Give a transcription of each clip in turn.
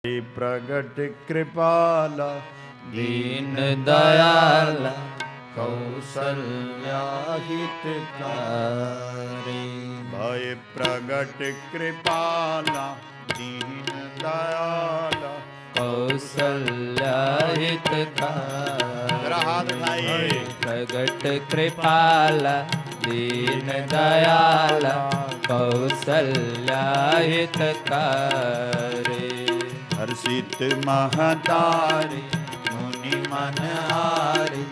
प्रगट कृपाला दीन दयाल कौसल्या हितकारी। भय प्रगट कृपाला दीन दयाल कौसल्या हितकारी। जरा हाथ उठाइए। प्रगट कृपाला दीन दयाल कौसल्या हितकारी। हर्षित महतारी मुनि मनहारी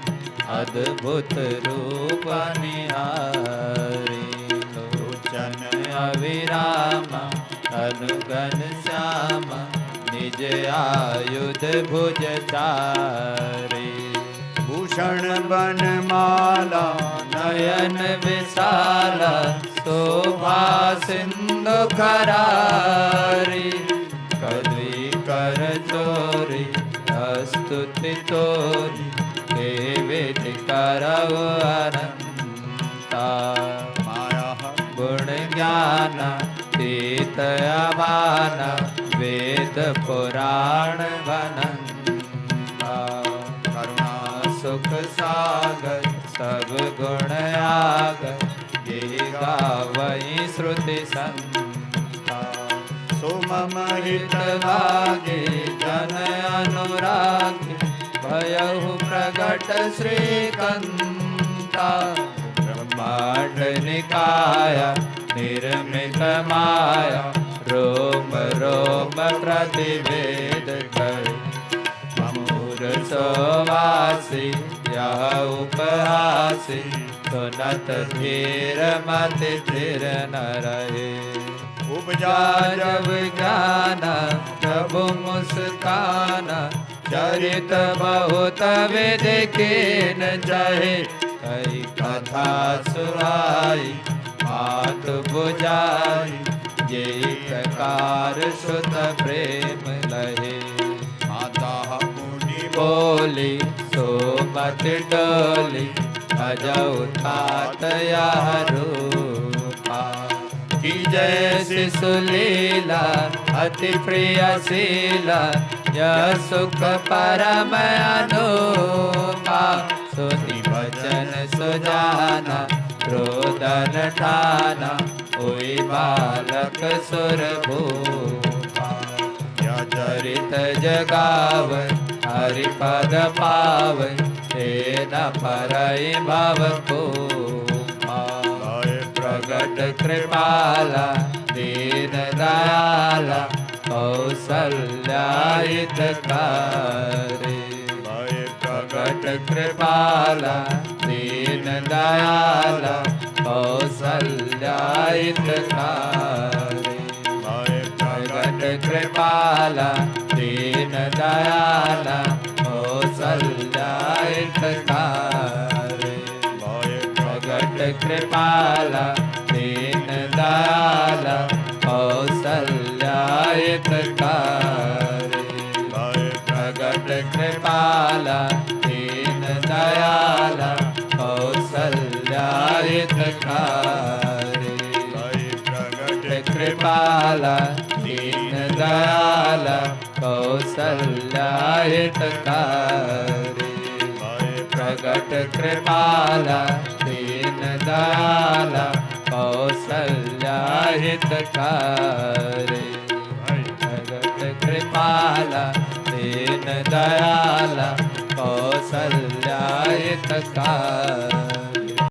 अद्भुत रूप निहारी। लोचन अविराम अनुगन श्याम निज आयुध भुज चारी। भूषण बनमाला नयन विशाल शोभा सिंधु करारी। कद्री कर चोरी स्तुति तोरी देवित करव अनंता। माया गुण ज्ञान तीत अमान वेद पुराण बनंता। करुणा सुख सागर सब गुण आगर ये गावई श्रुति संता। सोमम हित लागे जन अनुरागे भयहु प्रगट श्रीकंता। ब्रह्मांड निकाया निर्मित माया रोम रोम प्रतिवेद कर। अमूर सोवासी यह उपहासी सुनत धीर मति स्थिर न रहे। उपजा जब ज्ञान प्रभु मुस्कान चरित बहुत विधि कीन जहे। कई कथा सुहाई बात बुझाई यही प्रकार सुत प्रेम लहे। माता मुनि बोली सो मत डोली भजऊ तात यह रूपा। की जैसी सुलीला अति प्रिय शीला यह सुख परम अनुपा। सुनि वचन सुजाना रोदन ठाना हुई बालक सुर भूपा। या चरित जगाव हरिपद पाव ते न परई भव को। प्रगट कृपाला दीन दयाला कौसल्या हितकारी। प्रगट कृपाला दीन दयाला कौसल्या हितकारी। प्रगट कृपाला दीन दयाला कौसल्या हितकारी। प्रगट कृपाला दीन दयाला कौसल्या हितकारी। प्रगट कृपाला दीन दयाला कौसल्या हितकारी। प्रगट कृपाला दीन दयाला कौसल्या हितकारी। प्रगट कृपाला दीन दयाला कौसल्या हितकारी। प्रगट कृपाला दीन दयाला कौसल्या हितकारी।